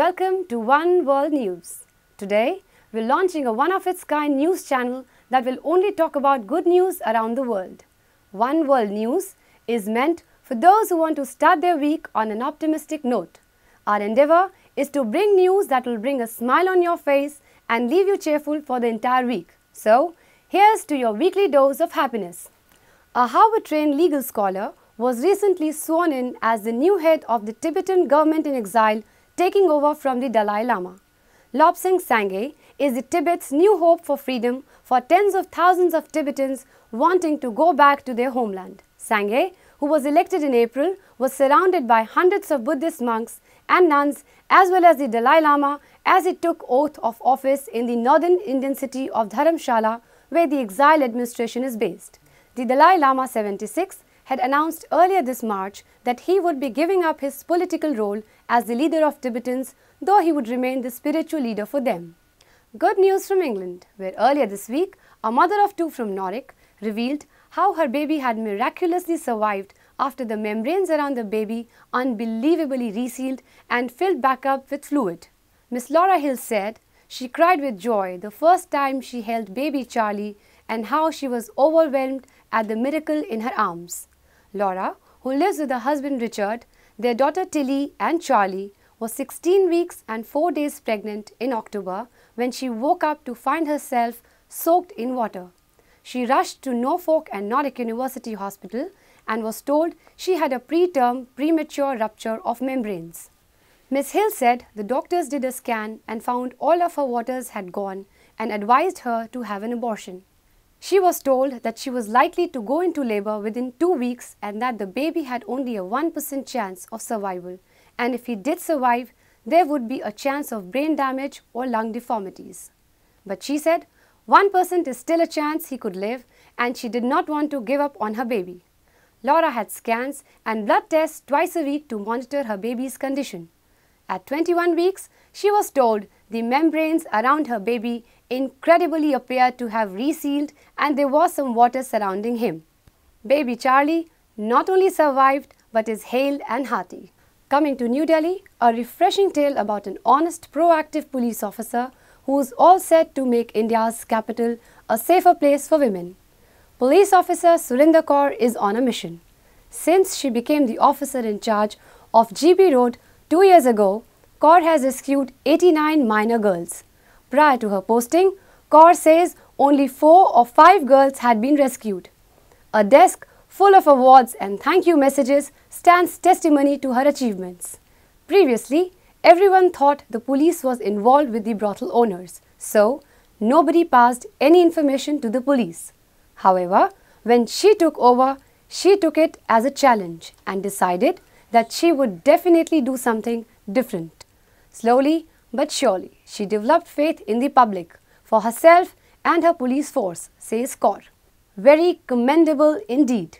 welcome to One World News. Today, we're launching a one-of-its-kind news channel that will only talk about good news around the world. One World News is meant for those who want to start their week on an optimistic note. Our endeavor is to bring news that will bring a smile on your face and leave you cheerful for the entire week. So, here's to your weekly dose of happiness. A Harvard-trained legal scholar was recently sworn in as the new head of the Tibetan government in exile, taking over from the Dalai Lama. Lobsang Sangay is the Tibet's new hope for freedom for tens of thousands of Tibetans wanting to go back to their homeland. Sangay, who was elected in April, was surrounded by hundreds of Buddhist monks and nuns as well as the Dalai Lama as he took oath of office in the northern Indian city of Dharamshala, where the exile administration is based. The Dalai Lama 76 had announced earlier this March that he would be giving up his political role as the leader of Tibetans, though he would remain the spiritual leader for them. Good news from England, where earlier this week, a mother of two from Norwich revealed how her baby had miraculously survived after the membranes around the baby unbelievably resealed and filled back up with fluid. Miss Laura Hill said she cried with joy the first time she held baby Charlie and how she was overwhelmed at the miracle in her arms. Laura, who lives with her husband Richard, their daughter Tilly and Charlie, was 16 weeks and 4 days pregnant in October when she woke up to find herself soaked in water. She rushed to Norfolk and Norwich University Hospital and was told she had a preterm premature rupture of membranes. Miss Hill said the doctors did a scan and found all of her waters had gone and advised her to have an abortion. She was told that she was likely to go into labor within 2 weeks and that the baby had only a 1% chance of survival, and if he did survive, there would be a chance of brain damage or lung deformities. But she said 1% is still a chance he could live, and she did not want to give up on her baby. Laura had scans and blood tests twice a week to monitor her baby's condition. At 21 weeks, she was told the membranes around her baby incredibly appeared to have resealed and there was some water surrounding him. Baby Charlie not only survived but is hale and hearty. Coming to New Delhi, a refreshing tale about an honest, proactive police officer who is all set to make India's capital a safer place for women. Police officer Surinder Kaur is on a mission. Since she became the officer in charge of GB Road 2 years ago, Kaur has rescued 89 minor girls. Prior to her posting, Kaur says only 4 or 5 girls had been rescued. A desk full of awards and thank you messages stands testimony to her achievements. Previously, everyone thought the police was involved with the brothel owners, so nobody passed any information to the police. However, when she took over, she took it as a challenge and decided that she would definitely do something different. Slowly but surely, she developed faith in the public, for herself and her police force, says Kaur. Very commendable indeed.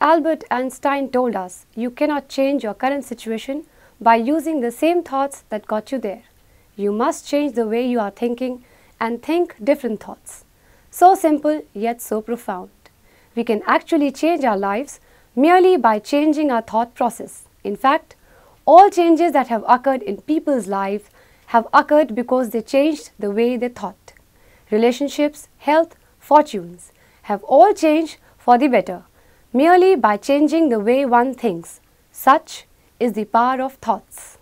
Albert Einstein told us, you cannot change your current situation by using the same thoughts that got you there. You must change the way you are thinking and think different thoughts. So simple yet so profound. We can actually change our lives merely by changing our thought process. In fact, all changes that have occurred in people's lives have occurred because they changed the way they thought. Relationships, health, fortunes have all changed for the better, merely by changing the way one thinks. Such is the power of thoughts.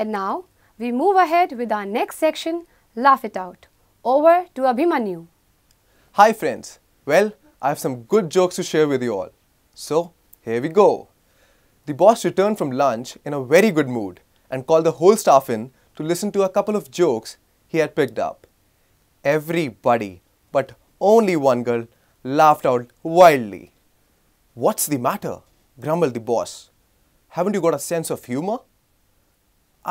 And now, we move ahead with our next section, Laugh It Out. Over to Abhimanyu. Hi friends. Well, I have some good jokes to share with you all. So, here we go. The boss returned from lunch in a very good mood and called the whole staff in to listen to a couple of jokes he had picked up. Everybody, but only one girl, laughed out wildly. "What's the matter?" grumbled the boss. "Haven't you got a sense of humor?"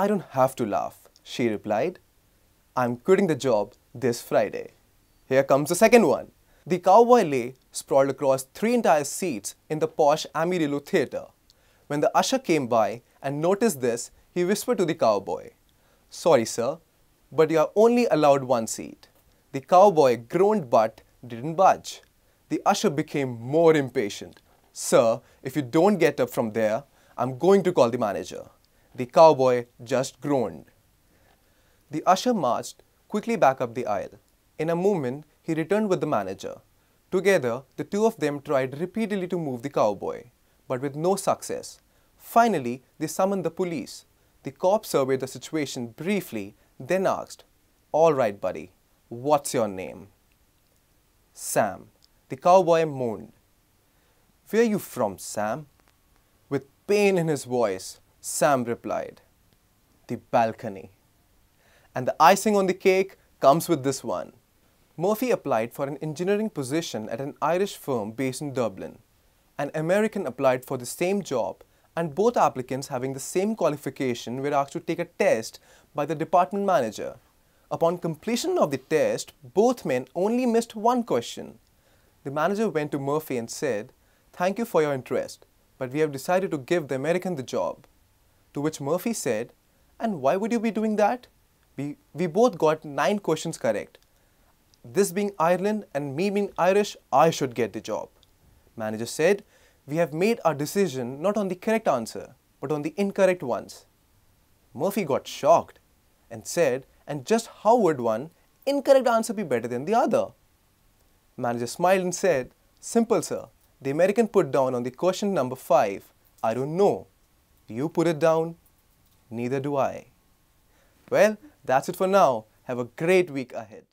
"I don't have to laugh," she replied. "I'm quitting the job this Friday." Here comes the second one. The cowboy lay sprawled across 3 entire seats in the posh Amarillo Theatre. When the usher came by and noticed this, he whispered to the cowboy, "Sorry, sir, but you are only allowed 1 seat." The cowboy groaned but didn't budge. The usher became more impatient. "Sir, if you don't get up from there, I'm going to call the manager." The cowboy just groaned. The usher marched quickly back up the aisle. In a moment, he returned with the manager. Together, the two of them tried repeatedly to move the cowboy, but with no success. Finally, they summoned the police. The cop surveyed the situation briefly, then asked, "All right, buddy, what's your name?" "Sam." The cowboy moaned. "Where are you from, Sam?" With pain in his voice, Sam replied, "The balcony." And the icing on the cake comes with this one. Murphy applied for an engineering position at an Irish firm based in Dublin. An American applied for the same job, and both applicants having the same qualification were asked to take a test by the department manager. Upon completion of the test, both men only missed one question. The manager went to Murphy and said, "Thank you for your interest, but we have decided to give the American the job." To which Murphy said, "And why would you be doing that? We both got 9 questions correct. This being Ireland and me being Irish, I should get the job." Manager said, "We have made our decision not on the correct answer, but on the incorrect ones." Murphy got shocked and said, "And just how would one incorrect answer be better than the other?" Manager smiled and said, "Simple, sir. The American put down on the question number 5, 'I don't know.' You put it down, 'Neither do I.'" Well, that's it for now. Have a great week ahead.